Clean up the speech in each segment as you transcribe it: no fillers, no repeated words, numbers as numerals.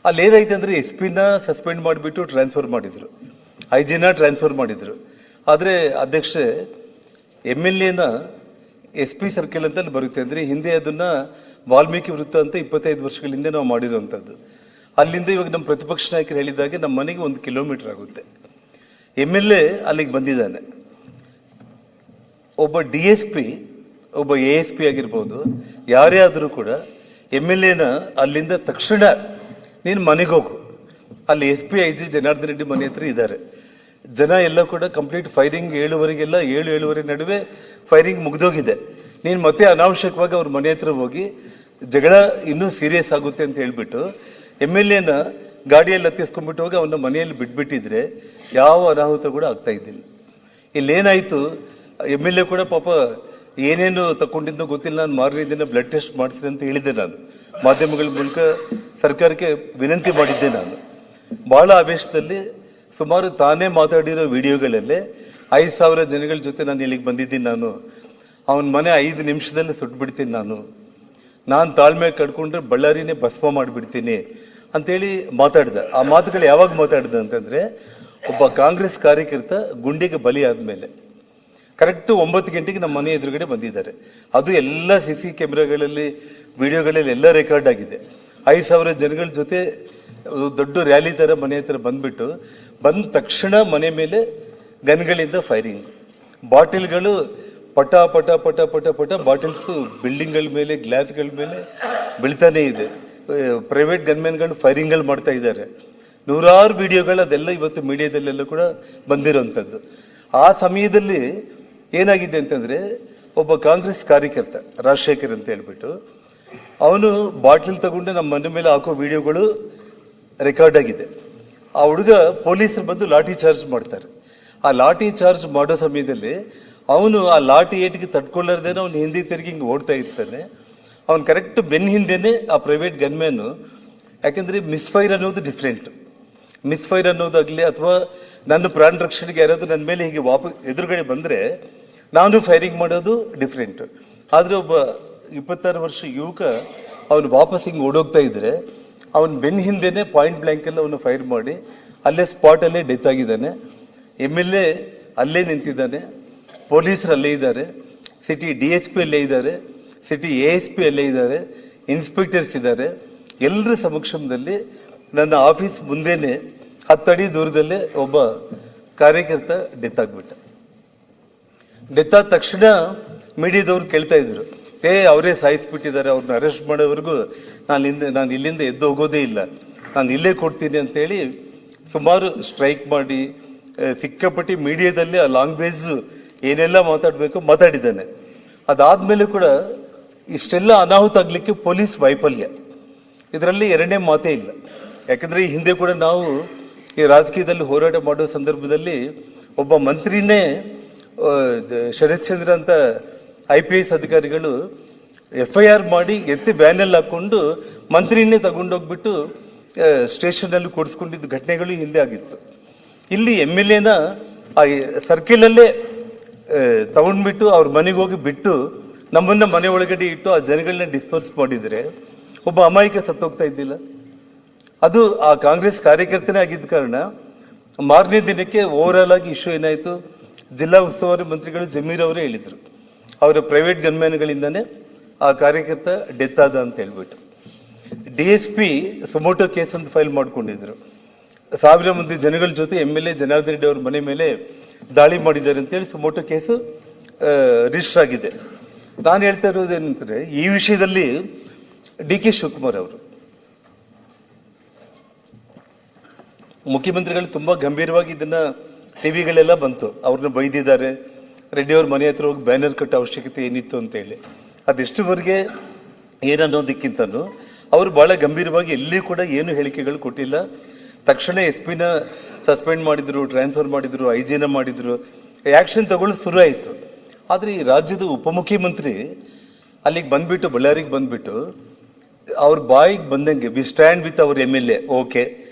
ಅಲ್ಲಿ ಏನಾಯ್ತು ಅಂದರೆ ಎಸ್ ಪಿನ ಸಸ್ಪೆಂಡ್ ಮಾಡಿಬಿಟ್ಟು ಟ್ರಾನ್ಸ್ಫರ್ ಮಾಡಿದರು, ಐ ಜಿನ ಟ್ರಾನ್ಸ್ಫರ್ ಮಾಡಿದರು. ಆದರೆ ಅಧ್ಯಕ್ಷೆ ಎಮ್ ಎಲ್ ಎನ ಎಸ್ ಪಿ ಸರ್ಕಲ್ ಅಂತ ಬರುತ್ತೆ. ಅಂದರೆ ಹಿಂದೆ ಅದನ್ನು ವಾಲ್ಮೀಕಿ ವೃತ್ತ ಅಂತ 25 ವರ್ಷಗಳ ಹಿಂದೆ ನಾವು ಮಾಡಿರೋವಂಥದ್ದು. ಅಲ್ಲಿಂದ ಇವಾಗ ನಮ್ಮ ಪ್ರತಿಪಕ್ಷ ನಾಯಕರು ಹೇಳಿದಾಗೆ ನಮ್ಮ ಮನೆಗೆ 1 ಕಿಲೋಮೀಟರ್ ಆಗುತ್ತೆ. ಎಮ್ ಎಲ್ ಎ ಅಲ್ಲಿಗೆ ಬಂದಿದ್ದಾನೆ. ಒಬ್ಬ DSP, ಒಬ್ಬ ASP ಆಗಿರ್ಬೋದು, ಯಾರೇ ಆದರೂ ಕೂಡ ಎಮ್ ಎಲ್ ಎನ ಅಲ್ಲಿಂದ ತಕ್ಷಣ ನೀನು ಮನೆಗೆ ಹೋಗು. ಅಲ್ಲಿ SP IG ಜನಾರ್ದನ್ ರೆಡ್ಡಿ ಮನೆ ಹತ್ರ ಇದ್ದಾರೆ. ಜನ ಎಲ್ಲ ಕೂಡ ಕಂಪ್ಲೀಟ್ ಫೈರಿಂಗ್ 7:15 7:30 ನಡುವೆ ಫೈರಿಂಗ್ ಮುಗಿದೋಗಿದೆ. ನೀನು ಮತ್ತೆ ಅನಾವಶ್ಯಕವಾಗಿ ಅವ್ರ ಮನೆ ಹತ್ರ ಹೋಗಿ ಜಗಳ ಇನ್ನೂ ಸೀರಿಯಸ್ ಆಗುತ್ತೆ ಅಂತ ಹೇಳ್ಬಿಟ್ಟು ಎಮ್ ಎಲ್ ಎನ ಗಾಡಿಯಲ್ಲಿ ಹತ್ತಿಸ್ಕೊಂಡ್ಬಿಟ್ಟು ಹೋಗಿ ಅವನ ಮನೆಯಲ್ಲಿ ಬಿಟ್ಬಿಟ್ಟಿದ್ರೆ ಯಾವ ಅನಾಹುತ ಕೂಡ ಆಗ್ತಾ ಇದ್ದಿಲ್ಲ. ಇಲ್ಲೇನಾಯಿತು, ಎಮ್ ಎಲ್ ಎ ಕೂಡ ಪಾಪ ಏನೇನು ತಗೊಂಡಿದ್ದೋ ಗೊತ್ತಿಲ್ಲ, ನಾನು ಮಾರನೇ ದಿನ ಬ್ಲಡ್ ಟೆಸ್ಟ್ ಮಾಡಿಸ್ರಿ ಅಂತ ಹೇಳಿದ್ದೆ. ನಾನು ಮಾಧ್ಯಮಗಳ ಮೂಲಕ ಸರ್ಕಾರಕ್ಕೆ ವಿನಂತಿ ಮಾಡಿದ್ದೆ. ನಾನು ಬಹಳ ಆವೇಶದಲ್ಲಿ ಸುಮಾರು ತಾನೇ ಮಾತಾಡಿರೋ ವಿಡಿಯೋಗಳಲ್ಲೇ 5,000 ಜನಗಳ ಜೊತೆ ನಾನು ಇಲ್ಲಿಗೆ ಬಂದಿದ್ದೀನಿ, ನಾನು ಅವನ ಮನೆ 5 ನಿಮಿಷದಲ್ಲಿ ಸುಟ್ಬಿಡ್ತೀನಿ, ನಾನು ತಾಳ್ಮೆ ಕಡ್ಕೊಂಡ್ರೆ ಬಳ್ಳಾರಿನೇ ಭಸ್ಮ ಮಾಡಿಬಿಡ್ತೀನಿ ಅಂತೇಳಿ ಮಾತಾಡ್ದೆ. ಆ ಮಾತುಗಳು ಯಾವಾಗ ಮಾತಾಡ್ದೆ ಅಂತಂದರೆ, ಒಬ್ಬ ಕಾಂಗ್ರೆಸ್ ಕಾರ್ಯಕರ್ತ ಗುಂಡಿಗೆ ಬಲಿ ಆದಮೇಲೆ ಕರೆಕ್ಟ್ 9 ಗಂಟೆಗೆ ನಮ್ಮ ಮನೆ ಎದುರುಗಡೆ ಬಂದಿದ್ದಾರೆ. ಅದು ಎಲ್ಲ CC ಕ್ಯಾಮ್ರಾಗಳಲ್ಲಿ ವಿಡಿಯೋಗಳಲ್ಲಿ ಎಲ್ಲ ರೆಕಾರ್ಡ್ ಆಗಿದೆ. 5,000 ಜನಗಳ ಜೊತೆ ದೊಡ್ಡ ರ್ಯಾಲಿ ಥರ ಮನೆ ಹತ್ರ ಬಂದ್ಬಿಟ್ಟು ಬಂದ ತಕ್ಷಣ ಮನೆ ಮೇಲೆ ಗನ್ಗಳಿಂದ ಫೈರಿಂಗ್, ಬಾಟಿಲ್ಗಳು ಪಟ ಪಟ ಪಟ ಪಟ ಪಟ ಬಾಟಿಲ್ಸು ಬಿಲ್ಡಿಂಗ್ಗಳ ಮೇಲೆ, ಗ್ಲಾಸ್ಗಳ ಮೇಲೆ ಬೀಳ್ತಾನೆ ಇದೆ. ಪ್ರೈವೇಟ್ ಗನ್ಮೆನ್ಗಳು ಫೈರಿಂಗ್ಗಳು ಮಾಡ್ತಾ ಇದ್ದಾರೆ. ನೂರಾರು ವಿಡಿಯೋಗಳು ಅದೆಲ್ಲ ಇವತ್ತು ಮೀಡಿಯಾದಲ್ಲೆಲ್ಲ ಕೂಡ ಬಂದಿರೋಂಥದ್ದು. ಆ ಸಮಯದಲ್ಲಿ ಏನಾಗಿದೆ ಅಂತಂದರೆ, ಒಬ್ಬ ಕಾಂಗ್ರೆಸ್ ಕಾರ್ಯಕರ್ತ ರಾಜಶೇಖರ್ ಅಂತ ಹೇಳ್ಬಿಟ್ಟು ಅವನು ಬಾಟ್ಲಿಲ್ ತಗೊಂಡು ನಮ್ಮ ಮನೆ ಮೇಲೆ ಹಾಕೋ ವಿಡಿಯೋಗಳು ರೆಕಾರ್ಡ್ ಆಗಿದೆ. ಆ ಹುಡುಗ ಪೊಲೀಸರು ಬಂದು ಲಾಠಿ ಚಾರ್ಜ್ ಮಾಡ್ತಾರೆ. ಆ ಲಾಠಿ ಚಾರ್ಜ್ ಮಾಡೋ ಸಮಯದಲ್ಲಿ ಅವನು ಆ ಲಾಠಿ ಏಟಿಗೆ ತಡ್ಕೊಳ್ಳಾರ್ದೇನೆ ಅವ್ನು ಹಿಂದೆ ತಿರುಗಿ ಹಿಂಗೆ ಓಡ್ತಾ ಇರ್ತಾನೆ. ಅವ್ನು ಕರೆಕ್ಟ್ ಬೆನ್ನ ಹಿಂದೆನೇ ಆ ಪ್ರೈವೇಟ್ ಗನ್ಮ್ಯಾನು, ಯಾಕೆಂದರೆ ಮಿಸ್ಫೈರ್ ಅನ್ನೋದು ಡಿಫ್ರೆಂಟ್. ಮಿಸ್ಫೈರ್ ಅನ್ನೋದಾಗಲಿ ಅಥವಾ ನನ್ನ ಪ್ರಾಣ ರಕ್ಷಣೆಗೆ ಯಾರಾದರೂ ನನ್ನ ಮೇಲೆ ಹೀಗೆ ಎದುರುಗಡೆ ಬಂದರೆ ನಾನು ಫೈರಿಂಗ್ ಮಾಡೋದು ಡಿಫ್ರೆಂಟ್. ಆದರೆ ಒಬ್ಬ 26 ವರ್ಷ ಯುವಕ ಅವನು ವಾಪಸ್ ಹಿಂಗೆ ಓಡೋಗ್ತಾ ಇದ್ರೆ ಅವನ ಬೆನ್ನ ಹಿಂದೆನೇ ಪಾಯಿಂಟ್ ಬ್ಲ್ಯಾಂಕಲ್ಲಿ ಅವನು ಫೈರ್ ಮಾಡಿ ಅಲ್ಲೇ ಸ್ಪಾಟಲ್ಲೇ ಡೆತ್ ಆಗಿದ್ದಾನೆ. MLA ಅಲ್ಲೇ ನಿಂತಿದ್ದಾನೆ, ಪೊಲೀಸರು ಅಲ್ಲೇ ಇದ್ದಾರೆ, ಸಿಟಿ DSP ಅಲ್ಲೇ ಇದ್ದಾರೆ, ಸಿಟಿ ASP ಅಲ್ಲೇ ಇದ್ದಾರೆ, ಇನ್ಸ್ಪೆಕ್ಟರ್ಸ್ ಇದ್ದಾರೆ. ಎಲ್ಲರ ಸಮಕ್ಷಮದಲ್ಲಿ ನನ್ನ ಆಫೀಸ್ ಮುಂದೆನೆ 10 ಅಡಿ ದೂರದಲ್ಲೇ ಒಬ್ಬ ಕಾರ್ಯಕರ್ತ ಡೆತ್ ಆಗಿಬಿಟ್ಟ. ಡೆತ್ ಆದ ತಕ್ಷಣ ಮೀಡಿಯಾದವ್ರು ಕೇಳ್ತಾ ಇದ್ರು, ಅವರೇ ಸಾಯಿಸ್ಬಿಟ್ಟಿದ್ದಾರೆ, ಅವ್ರನ್ನ ಅರೆಸ್ಟ್ ಮಾಡೋವರೆಗೂ ನಾನು ಇಲ್ಲಿಂದ ಎದ್ದು ಹೋಗೋದೇ ಇಲ್ಲ, ನಾನು ಇಲ್ಲೇ ಕೊಡ್ತೀನಿ ಅಂತೇಳಿ ಸುಮಾರು ಸ್ಟ್ರೈಕ್ ಮಾಡಿ ಸಿಕ್ಕಾಪಟ್ಟಿ ಮೀಡಿಯಾದಲ್ಲಿ ಆ ಲ್ಯಾಂಗ್ವೇಜ್ ಏನೆಲ್ಲ ಮಾತಾಡಬೇಕು ಮಾತಾಡಿದ್ದಾನೆ. ಅದಾದಮೇಲೆ ಕೂಡ ಇಷ್ಟೆಲ್ಲ ಅನಾಹುತ ಆಗಲಿಕ್ಕೆ ಪೊಲೀಸ್ ವೈಫಲ್ಯ, ಇದರಲ್ಲಿ ಎರಡನೇ ಮಾತೇ ಇಲ್ಲ. ಯಾಕಂದರೆ ಈ ಹಿಂದೆ ಕೂಡ ನಾವು ಈ ರಾಜಕೀಯದಲ್ಲಿ ಹೋರಾಟ ಮಾಡೋ ಸಂದರ್ಭದಲ್ಲಿ ಒಬ್ಬ ಮಂತ್ರಿನೇ ಶರತ್ ಚಂದ್ರ ಅಂತ IPS ಅಧಿಕಾರಿಗಳು FIR ಮಾಡಿ ಎತ್ತಿ ವ್ಯಾನಲ್ಲಿ ಹಾಕ್ಕೊಂಡು ಮಂತ್ರಿನೇ ತಗೊಂಡೋಗ್ಬಿಟ್ಟು ಸ್ಟೇಷನಲ್ಲಿ ಕೊಡಿಸ್ಕೊಂಡಿದ್ದ ಘಟನೆಗಳು ಹಿಂದೆ ಆಗಿತ್ತು. ಇಲ್ಲಿ MLAನ ಆ ಸರ್ಕಿಲಲ್ಲೇ ತಗೊಂಡ್ಬಿಟ್ಟು ಅವ್ರ ಮನೆಗೆ ಹೋಗಿ ಬಿಟ್ಟು ನಮ್ಮನ್ನ ಮನೆ ಒಳಗಡೆ ಇಟ್ಟು ಆ ಜನಗಳನ್ನ ಡಿಸ್ಪರ್ಸ್ ಮಾಡಿದರೆ ಒಬ್ಬ ಅಮಾಯಕ ಸತ್ತೋಗ್ತಾ ಇದ್ದಿಲ್ಲ. ಅದು ಆ ಕಾಂಗ್ರೆಸ್ ಕಾರ್ಯಕರ್ತನೇ ಆಗಿದ್ದ ಕಾರಣ ಮಾರನೇ ದಿನಕ್ಕೆ ಓವರಾಲ್ ಆಗಿ ಇಶ್ಯೂ ಏನಾಯಿತು, ಜಿಲ್ಲಾ ಉಸ್ತುವಾರಿ ಮಂತ್ರಿಗಳು ಜಮೀರ್ ಅವರೇ ಹೇಳಿದರು, ಅವರ ಪ್ರೈವೇಟ್ ಗನ್ಮ್ಯಾನ್ಗಳಿಂದಾನೇ ಆ ಕಾರ್ಯಕರ್ತ ಡೆತ್ ಆದ ಅಂತ ಹೇಳ್ಬಿಟ್ಟು. DSP ಸುಮೋಟೋ ಕೇಸ್ ಅಂತ ಫೈಲ್ ಮಾಡ್ಕೊಂಡಿದ್ರು. 1000 ಮಂದಿ ಜನಗಳ ಜೊತೆ MLA ಜನಾರ್ದನ್ ರೆಡ್ಡಿ ಅವ್ರ ಮನೆ ಮೇಲೆ ದಾಳಿ ಮಾಡಿದ್ದಾರೆ ಅಂತೇಳಿ ಸುಮೋಟೋ ಕೇಸು ರಿಜಿಸ್ಟರ್ ಆಗಿದೆ. ನಾನು ಹೇಳ್ತಾ ಇರೋದೇನಂದ್ರೆ, ಈ ವಿಷಯದಲ್ಲಿ DK ಶಿವಕುಮಾರ್ ಅವರು ಮುಖ್ಯಮಂತ್ರಿಗಳು ತುಂಬ ಗಂಭೀರವಾಗಿ ಇದನ್ನ ಟಿವಿಗಳೆಲ್ಲ ಬಂತು, ಅವ್ರನ್ನ ಬೈದಿದ್ದಾರೆ, ರೆಡ್ಡಿ ಅವ್ರ ಮನೆ ಹತ್ರ ಹೋಗಿ ಬ್ಯಾನರ್ ಕಟ್ಟೋ ಅವಶ್ಯಕತೆ ಏನಿತ್ತು ಅಂತೇಳಿ. ಅದೆಷ್ಟುವರೆಗೆ ಏನನ್ನೋದಕ್ಕಿಂತನೂ ಅವರು ಬಹಳ ಗಂಭೀರವಾಗಿ ಎಲ್ಲಿ ಕೂಡ ಏನು ಹೇಳಿಕೆಗಳು ಕೊಟ್ಟಿಲ್ಲ. ತಕ್ಷಣ SPನ ಸಸ್ಪೆಂಡ್ ಮಾಡಿದ್ರು, ಟ್ರಾನ್ಸ್ಫರ್ ಮಾಡಿದ್ರು, IG ಮಾಡಿದ್ರು, ಆ್ಯಕ್ಷನ್ ತಗೊಳ್ಳೋದು ಶುರು ಆಯಿತು. ಆದರೆ ಈ ರಾಜ್ಯದ ಉಪಮುಖ್ಯಮಂತ್ರಿ ಅಲ್ಲಿಗೆ ಬಂದ್ಬಿಟ್ಟು, ಬಳ್ಳಾರಿಗೆ ಬಂದ್ಬಿಟ್ಟು ಅವ್ರ ಬಾಯಿಗೆ ಬಂದಂಗೆ ವಿ ಸ್ಟ್ಯಾಂಡ್ ವಿತ್ ಅವ್ರ MLA, ಓಕೆ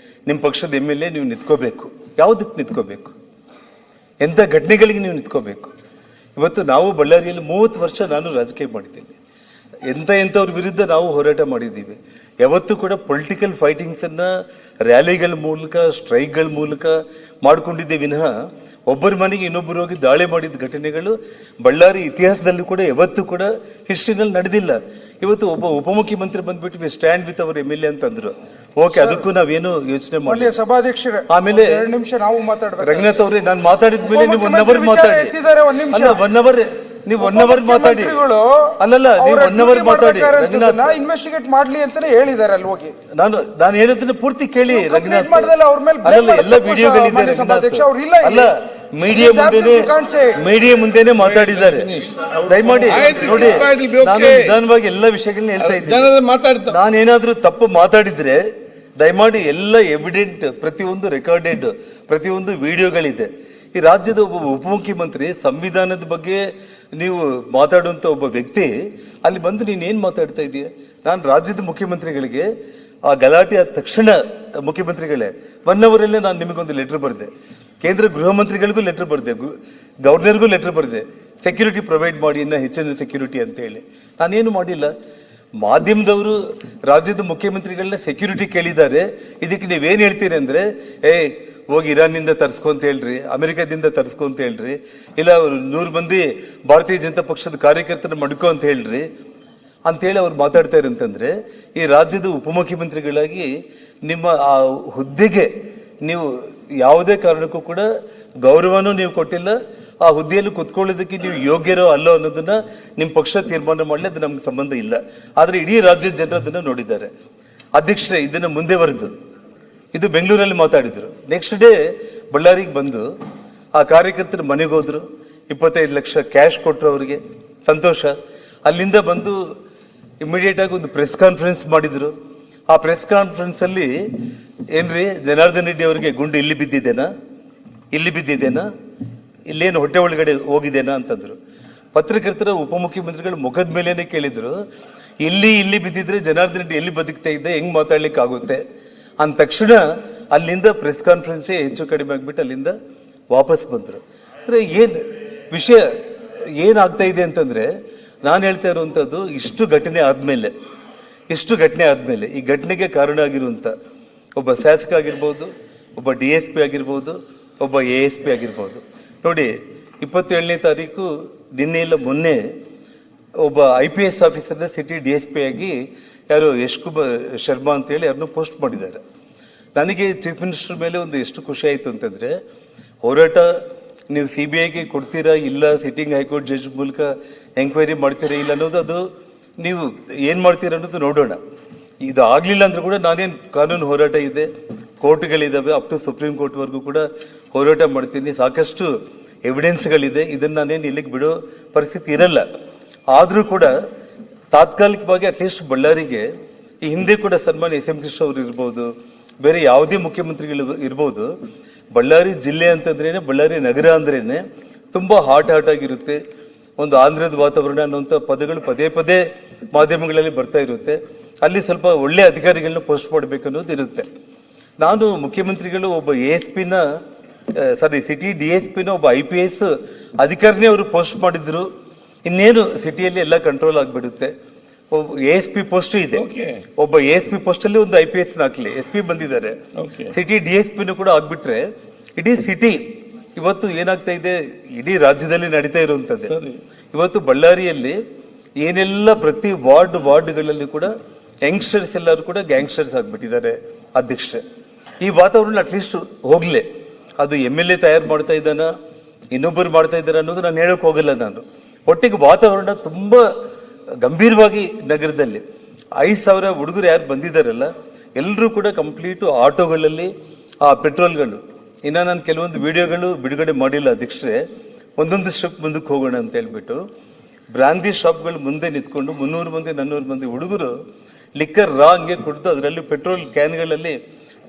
ನಿಮ್ಮ ಪಕ್ಷದ MLA ನೀವು ನಿಂತ್ಕೋಬೇಕು. ಯಾವುದಕ್ಕೆ ನಿಂತ್ಕೋಬೇಕು? ಎಂಥ ಘಟನೆಗಳಿಗೆ ನೀವು ನಿಂತ್ಕೋಬೇಕು? ಇವತ್ತು ನಾವು ಬಳ್ಳಾರಿಯಲ್ಲಿ 30 ವರ್ಷ ನಾನು ರಾಜಕೀಯ ಮಾಡಿದ್ದೀನಿ. ಎಂಥವ್ರ ವಿರುದ್ಧ ನಾವು ಹೋರಾಟ ಮಾಡಿದ್ದೀವಿ. ಯಾವತ್ತೂ ಕೂಡ ಪೊಲಿಟಿಕಲ್ ಫೈಟಿಂಗ್ಸ್ ಅನ್ನ ರ್ಯಾಲಿಗಳ ಮೂಲಕ, ಸ್ಟ್ರೈಕ್ಗಳ ಮೂಲಕ ಮಾಡ್ಕೊಂಡಿದ್ದೇ ವಿನಃ ಒಬ್ಬರ ಮನೆಗೆ ಇನ್ನೊಬ್ಬರು ಹೋಗಿ ದಾಳಿ ಮಾಡಿದ ಘಟನೆಗಳು ಬಳ್ಳಾರಿ ಇತಿಹಾಸದಲ್ಲೂ ಕೂಡ ಯಾವತ್ತೂ ಕೂಡ ಹಿಸ್ಟ್ರಿನಲ್ಲಿ ನಡೆದಿಲ್ಲ. ಇವತ್ತು ಒಬ್ಬ ಉಪಮುಖ್ಯಮಂತ್ರಿ ಬಂದ್ಬಿಟ್ಟು we stand with our MLA ಅಂತಂದ್ರು. ಓಕೆ, ಅದಕ್ಕೂ ನಾವೇನು ಯೋಚನೆ ಮಾಡಿ. ಸಭಾಧ್ಯಕ್ಷರೇ, ಆಮೇಲೆ 2 ನಿಮಿಷ ನಾವು ಮಾತಾಡ್ಬೇಕು. ರಂಗನಾಥ್ ಅವರೇ, ನಾನು ಮಾತಾಡಿದ ಮೇಲೆ ನೀವು 1 ಅವರ್ ಮಾತಾಡಿ. ಅಲ್ಲ, 1 ಅವರ್ ನೀವು 1 ಅವರ್ ಮಾತಾಡಿ. ಅಲ್ಲಲ್ಲ, ನೀವು 1 ಅವರ್ ಮಾತಾಡಿ. ಇನ್ವೆಸ್ಟಿಗೇಟ್ ಮಾಡ್ಲಿ ಅಂತಾನೆ ಹೇಳಿದ್ದಾರೆ ಅಲ್ಲಿ ಹೋಗಿ. ನಾನು ಹೇಳಿದ್ರೆ ಪೂರ್ತಿ ಕೇಳಿ ರಂಗನಾಥ್. ಅಲ್ಲ, ಎಲ್ಲ ವಿಡಿಯೋಗಳಿದೆ. ಅಲ್ಲ, ಮೀಡಿಯಾ ಮುಂದೆನೆ ಮಾತಾಡಿದ್ದಾರೆ. ದಯಮಾಡಿ ನೋಡಿ, ನಾನು ನಿಧಾನವಾಗಿ ಎಲ್ಲ ವಿಷಯಗಳನ್ನ ಹೇಳ್ತಾ ಇದ್ದೀನಿ. ನಾನೇನಾದ್ರೂ ತಪ್ಪು ಮಾತಾಡಿದ್ರೆ ದಯಮಾಡಿ ಎಲ್ಲ ಎವಿಡೆಂಟ್, ಪ್ರತಿಯೊಂದು ರೆಕಾರ್ಡೆಡ್, ಪ್ರತಿಯೊಂದು ವಿಡಿಯೋಗಳಿದೆ. ಈ ರಾಜ್ಯದ ಒಬ್ಬ ಉಪಮುಖ್ಯಮಂತ್ರಿ ಸಂವಿಧಾನದ ಬಗ್ಗೆ ನೀವು ಮಾತಾಡುವಂತ ಒಬ್ಬ ವ್ಯಕ್ತಿ ಅಲ್ಲಿ ಬಂದು ನೀನೇನ್ ಮಾತಾಡ್ತಾ ಇದೀಯ? ನಾನು ರಾಜ್ಯದ ಮುಖ್ಯಮಂತ್ರಿಗಳಿಗೆ ಆ ಗಲಾಟೆ ಆದ ತಕ್ಷಣ, ಮುಖ್ಯಮಂತ್ರಿಗಳೇ 1 ಅವರಲ್ಲೇ ನಾನು ನಿಮಗೊಂದು ಲೆಟರ್ ಬರೆದೆ, ಕೇಂದ್ರ ಗೃಹ ಮಂತ್ರಿಗಳಿಗೂ ಲೆಟರ್ ಬರೆದೆ, ಗವರ್ನರ್ಗೂ ಲೆಟರ್ ಬರೆದೆ, ಸೆಕ್ಯೂರಿಟಿ ಪ್ರೊವೈಡ್ ಮಾಡಿ, ಇನ್ನ ಹೆಚ್ಚಿನ ಸೆಕ್ಯೂರಿಟಿ ಅಂತ ಹೇಳಿ. ನಾನೇನು ಮಾಡಿಲ್ಲ. ಮಾಧ್ಯಮದವರು ರಾಜ್ಯದ ಮುಖ್ಯಮಂತ್ರಿಗಳನ್ನ ಸೆಕ್ಯೂರಿಟಿ ಕೇಳಿದ್ದಾರೆ. ಇದಕ್ಕೆ ನೀವೇನ್ ಹೇಳ್ತೀರಿ ಅಂದ್ರೆ, ಹೋಗಿ ಇರಾನ್ನಿಂದ ತರಿಸ್ಕೊ ಅಂತ ಹೇಳ್ರಿ, ಅಮೆರಿಕದಿಂದ ತರಿಸ್ಕೊ ಅಂತ ಹೇಳ್ರಿ, ಇಲ್ಲ 100 ಮಂದಿ ಭಾರತೀಯ ಜನತಾ ಪಕ್ಷದ ಕಾರ್ಯಕರ್ತರ ಮಡ್ಕೋ ಅಂತ ಹೇಳ್ರಿ ಅಂತೇಳಿ ಅವ್ರು ಮಾತಾಡ್ತಾ ಇರಂತಂದ್ರೆ, ಈ ರಾಜ್ಯದ ಉಪಮುಖ್ಯಮಂತ್ರಿಗಳಾಗಿ ನಿಮ್ಮ ಆ ಹುದ್ದೆಗೆ ನೀವು ಯಾವುದೇ ಕಾರಣಕ್ಕೂ ಕೂಡ ಗೌರವನೂ ನೀವು ಕೊಟ್ಟಿಲ್ಲ. ಆ ಹುದ್ದೆಯಲ್ಲಿ ಕುತ್ಕೊಳ್ಳೋದಕ್ಕೆ ನೀವು ಯೋಗ್ಯರೋ ಅಲ್ಲೋ ಅನ್ನೋದನ್ನ ನಿಮ್ಮ ಪಕ್ಷ ತೀರ್ಮಾನ ಮಾಡಲಿ, ಅದು ನಮ್ಗೆ ಸಂಬಂಧ ಇಲ್ಲ. ಆದ್ರೆ ಇಡೀ ರಾಜ್ಯದ ಜನರು ಅದನ್ನ ನೋಡಿದ್ದಾರೆ. ಅಧ್ಯಕ್ಷರೇ, ಇದನ್ನ ಮುಂದೆ ಬರೆದು ಇದು ಬೆಂಗಳೂರಲ್ಲಿ ಮಾತಾಡಿದ್ರು. ನೆಕ್ಸ್ಟ್ ಡೇ ಬಳ್ಳಾರಿಗೆ ಬಂದು ಆ ಕಾರ್ಯಕರ್ತರ ಮನೆಗೆ ಹೋದ್ರು, 25 ಲಕ್ಷ ಕ್ಯಾಶ್ ಕೊಟ್ಟರು ಅವರಿಗೆ, ಸಂತೋಷ. ಅಲ್ಲಿಂದ ಬಂದು ಇಮಿಡಿಯೇಟ್ ಆಗಿ ಒಂದು ಪ್ರೆಸ್ ಕಾನ್ಫರೆನ್ಸ್ ಮಾಡಿದ್ರು. ಆ ಪ್ರೆಸ್ ಕಾನ್ಫರೆನ್ಸ್ ಅಲ್ಲಿ ಏನ್ರಿ, ಜನಾರ್ದನ್ ರೆಡ್ಡಿ ಅವರಿಗೆ ಗುಂಡು ಇಲ್ಲಿ ಬಿದ್ದಿದ್ದೇನಾ, ಇಲ್ಲೇನು ಹೊಟ್ಟೆ ಒಳಗಡೆ ಹೋಗಿದ್ದೇನಾ ಅಂತಂದ್ರು. ಪತ್ರಕರ್ತರ ಉಪಮುಖ್ಯಮಂತ್ರಿಗಳು ಮುಖದ ಮೇಲೇನೆ ಕೇಳಿದ್ರು, ಇಲ್ಲಿ ಬಿದ್ದಿದ್ರೆ ಜನಾರ್ದನ್ ರೆಡ್ಡಿ ಎಲ್ಲಿ ಬದುಕ್ತಾ ಇದ್ದೆ, ಹೆಂಗ್ ಮಾತಾಡ್ಲಿಕ್ಕೆ ಆಗುತ್ತೆ ಅಂದ ತಕ್ಷಣ ಅಲ್ಲಿಂದ ಪ್ರೆಸ್ ಕಾನ್ಫರೆನ್ಸ್ ಹೆಚ್ಚು ಕಡಿಮೆ ಆಗ್ಬಿಟ್ಟು ಅಲ್ಲಿಂದ ವಾಪಸ್ ಬಂದ್ರು. ಅಂದ್ರೆ ಏನ್ ವಿಷಯ ಏನಾಗ್ತಾ ಇದೆ ಅಂತಂದ್ರೆ, ನಾನು ಹೇಳ್ತಾ ಇರುವಂತದ್ದು, ಇಷ್ಟು ಘಟನೆ ಆದ್ಮೇಲೆ ಈ ಘಟನೆಗೆ ಕಾರಣ ಆಗಿರುವಂತ ಒಬ್ಬ ಶಾಸಕ ಆಗಿರ್ಬೋದು, ಒಬ್ಬ DSP ಆಗಿರ್ಬೋದು, ಒಬ್ಬ ASP ಆಗಿರ್ಬೋದು. ನೋಡಿ, 27ನೇ ತಾರೀಕು ನಿನ್ನೆ ಇಲ್ಲ ಮೊನ್ನೆ ಒಬ್ಬ IPS ಆಫೀಸರ್ನ ಸಿಟಿ DSP ಆಗಿ ಯಾರು ಯಶ್ ಕುಮಾರ್ ಶರ್ಮಾ ಅಂತ ಹೇಳಿ ಯಾರನ್ನು ಪೋಸ್ಟ್ ಮಾಡಿದ್ದಾರೆ. ನನಗೆ ಚೀಫ್ ಮಿನಿಸ್ಟರ್ ಮೇಲೆ ಒಂದು ಎಷ್ಟು ಖುಷಿ ಆಯ್ತು ಅಂತಂದ್ರೆ, ಹೋರಾಟ ನೀವು CBIಗೆ ಕೊಡ್ತೀರಾ ಇಲ್ಲ, ಸಿಟ್ಟಿಂಗ್ ಹೈಕೋರ್ಟ್ ಜಡ್ಜ್ ಮೂಲಕ ಎಂಕ್ವೈರಿ ಮಾಡ್ತೀರಾ ಇಲ್ಲ ಅನ್ನೋದು, ಅದು ನೀವು ಏನ್ ಮಾಡ್ತೀರಾ ಅನ್ನೋದು ನೋಡೋಣ. ಇದು ಆಗ್ಲಿಲ್ಲ ಅಂದ್ರೂ ಕೂಡ ನಾನೇನು ಕಾನೂನು ಹೋರಾಟ ಇದೆ, ಕೋರ್ಟ್ಗಳಿದಾವೆ, ಅಪ್ ಟು ಸುಪ್ರೀಂ ಕೋರ್ಟ್ ವರೆಗೂ ಕೂಡ ಹೋರಾಟ ಮಾಡ್ತೀನಿ. ಸಾಕಷ್ಟು ಎವಿಡೆನ್ಸ್ಗಳಿದೆ. ಇದನ್ನ ನಾನೇನು ಇಲ್ಲಿಗೆ ಬಿಡೋ ಪರಿಸ್ಥಿತಿ ಇರಲ್ಲ. ಆದ್ರೂ ಕೂಡ ತಾತ್ಕಾಲಿಕವಾಗಿ ಅಟ್ಲೀಸ್ಟ್ ಬಳ್ಳಾರಿಗೆ, ಈ ಹಿಂದೆ ಕೂಡ ಸನ್ಮಾನ್ಯ SM ಕೃಷ್ಣ ಅವರು ಇರ್ಬೋದು, ಬೇರೆ ಯಾವುದೇ ಮುಖ್ಯಮಂತ್ರಿಗಳು ಇರ್ಬೋದು, ಬಳ್ಳಾರಿ ಜಿಲ್ಲೆ ಅಂತಂದ್ರೇನೆ, ಬಳ್ಳಾರಿ ನಗರ ಅಂದ್ರೇನೆ ತುಂಬಾ ಹಾಟ್ ಆಗಿರುತ್ತೆ. ಒಂದು ಆಂಧ್ರದ ವಾತಾವರಣ ಅನ್ನುವಂಥ ಪದಗಳು ಪದೇ ಮಾಧ್ಯಮಗಳಲ್ಲಿ ಬರ್ತಾ ಇರುತ್ತೆ. ಅಲ್ಲಿ ಸ್ವಲ್ಪ ಒಳ್ಳೆ ಅಧಿಕಾರಿಗಳನ್ನ ಪೋಸ್ಟ್ ಮಾಡಬೇಕು ಅನ್ನೋದು ಇರುತ್ತೆ. ನಾನು ಮುಖ್ಯಮಂತ್ರಿಗಳು ಒಬ್ಬ ಸಿಟಿ DSPನ ಒಬ್ಬ IPS ಅಧಿಕಾರಿನೇ ಅವರು ಪೋಸ್ಟ್ ಮಾಡಿದ್ರು. ಇನ್ನೇನು ಸಿಟಿಯಲ್ಲಿ ಎಲ್ಲ ಕಂಟ್ರೋಲ್ ಆಗ್ಬಿಡುತ್ತೆ. ಒಬ್ಬ ASP ಪೋಸ್ಟ್ ಇದೆ, ಒಬ್ಬ ASP ಪೋಸ್ಟ್ ಅಲ್ಲಿ ಒಂದು IPS ಹಾಕ್ಲಿ, SP ಬಂದಿದ್ದಾರೆ, ಸಿಟಿ DSPನೂ ಕೂಡ ಆಗ್ಬಿಟ್ರೆ ಇಡೀ ಸಿಟಿ ಇವತ್ತು ಏನಾಗ್ತಾ ಇದೆ, ಇಡೀ ರಾಜ್ಯದಲ್ಲಿ ನಡೀತಾ ಇರುವಂತದ್ದು. ಇವತ್ತು ಬಳ್ಳಾರಿಯಲ್ಲಿ ಏನೆಲ್ಲ ಪ್ರತಿ ವಾರ್ಡ್ಗಳಲ್ಲಿ ಕೂಡ ಯಂಗ್ಸ್ಟರ್ಸ್ ಎಲ್ಲರೂ ಕೂಡ ಗ್ಯಾಂಗ್ಸ್ಟರ್ಸ್ ಆಗ್ಬಿಟ್ಟಿದ್ದಾರೆ. ಅಧ್ಯಕ್ಷ, ಈ ವಾತಾವರಣ ಅಟ್ಲೀಸ್ಟ್ ಹೋಗ್ಲೆ. ಅದು MLA ತಯಾರು ಮಾಡ್ತಾ ಇದ್ದಾನ, ಇನ್ನೊಬ್ಬರು ಮಾಡ್ತಾ ಇದ್ದಾರೆ ಅನ್ನೋದು ನಾನು ಹೇಳಕ್ ಹೋಗಲ್ಲ. ನಾನು ಒಟ್ಟಿಗೆ ವಾತಾವರಣ ತುಂಬಾ ಗಂಭೀರವಾಗಿ ನಗರದಲ್ಲಿ 5,000 ಹುಡುಗರು ಯಾರು ಬಂದಿದ್ದಾರಲ್ಲ, ಎಲ್ಲರೂ ಕೂಡ ಕಂಪ್ಲೀಟ್ ಆಟೋಗಳಲ್ಲಿ ಆ ಪೆಟ್ರೋಲ್ಗಳು. ಇನ್ನ ನಾನು ಕೆಲವೊಂದು ವಿಡಿಯೋಗಳು ಬಿಡುಗಡೆ ಮಾಡಿಲ್ಲ ಅಧ್ಯಕ್ಷರೇ. ಒಂದೊಂದು ಸ್ಟೆಪ್ ಮುಂದಕ್ಕೆ ಹೋಗೋಣ ಅಂತ ಹೇಳ್ಬಿಟ್ಟು ಬ್ರಾಂದಿ ಶಾಪ್ಗಳು ಮುಂದೆ ನಿಂತ್ಕೊಂಡು 300 ಮಂದಿ 400 ಮಂದಿ ಹುಡುಗರು ಲಿಕ್ಕರ್ ಹಂಗೆ ಕುಡಿದು ಅದರಲ್ಲಿ ಪೆಟ್ರೋಲ್ ಕ್ಯಾನ್ಗಳಲ್ಲಿ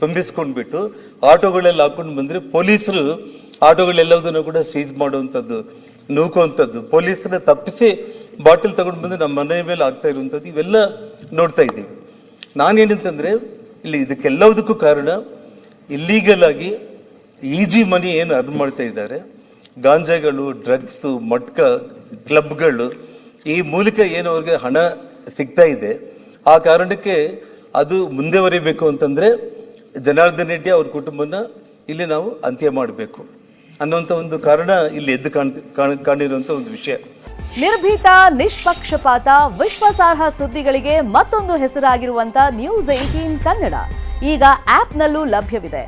ತುಂಬಿಸ್ಕೊಂಡ್ಬಿಟ್ಟು ಆಟೋಗಳಲ್ಲಿ ಹಾಕೊಂಡು ಬಂದ್ರೆ ಪೊಲೀಸರು ಆಟೋಗಳೆಲ್ಲದನ್ನು ಕೂಡ ಸೀಸ್ ಮಾಡುವಂಥದ್ದು, ನೂಕುವಂಥದ್ದು, ಪೊಲೀಸರ ತಪ್ಪಿಸಿ ಬಾಟಲ್ ತಗೊಂಡು ಬಂದು ನಮ್ಮ ಮನೆ ಮೇಲೆ ಆಗ್ತಾ ಇರುವಂಥದ್ದು ಇವೆಲ್ಲ ನೋಡ್ತಾ ಇದ್ದೀವಿ. ನಾನೇನಂತಂದ್ರೆ, ಇಲ್ಲಿ ಇದಕ್ಕೆಲ್ಲದಕ್ಕೂ ಕಾರಣ ಇಲ್ಲೀಗಲ್ ಆಗಿ ಈಜಿ ಮನಿ ಏನು ಅರ್ನ್ ಮಾಡ್ತಾ ಇದ್ದಾರೆ, ಗಾಂಜಾಗಳು, ಡ್ರಗ್ಸು, ಮಟ್ಕ ಕ್ಲಬ್ಗಳು, ಈ ಮೂಲಕ ಏನು ಅವ್ರಿಗೆ ಹಣ ಸಿಗ್ತಾ ಇದೆ. ಆ ಕಾರಣಕ್ಕೆ ಅದು ಮುಂದೆವರಿಬೇಕು ಅಂತಂದ್ರೆ ಜನಾರ್ದನ್ ರೆಡ್ಡಿ ಅವ್ರ ಕುಟುಂಬನ ಇಲ್ಲಿ ನಾವು ಅಂತ್ಯ ಮಾಡಬೇಕು ಅನ್ನುವಂಥ ಒಂದು ಕಾರಣ ಇಲ್ಲಿ ಎದ್ದು ಕಾಣಿರುವಂಥ ಒಂದು ವಿಷಯ. ನಿರ್ಭೀತ, ನಿಷ್ಪಕ್ಷಪಾತ, ವಿಶ್ವಾಸಾರ್ಹ ಸುದ್ದಿಗಳಿಗೆ ಮತ್ತೊಂದು ಹೆಸರಾಗಿರುವಂತ ನ್ಯೂಸ್ 18 ಕನ್ನಡ ಈಗ ಆಪ್ನಲ್ಲೂ ಲಭ್ಯವಿದೆ.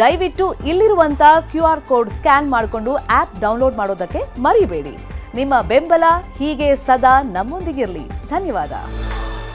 ದಯವಿಟ್ಟು ಇಲ್ಲಿರುವಂತ QR ಕೋಡ್ ಸ್ಕ್ಯಾನ್ ಮಾಡಿಕೊಂಡು ಆಪ್ ಡೌನ್ಲೋಡ್ ಮಾಡೋದಕ್ಕೆ ಮರಿಬೇಡಿ. ನಿಮ್ಮ ಬೆಂಬಲ ಹೀಗೆ ಸದಾ ನಮ್ಮೊಂದಿಗಿರಲಿ. ಧನ್ಯವಾದ.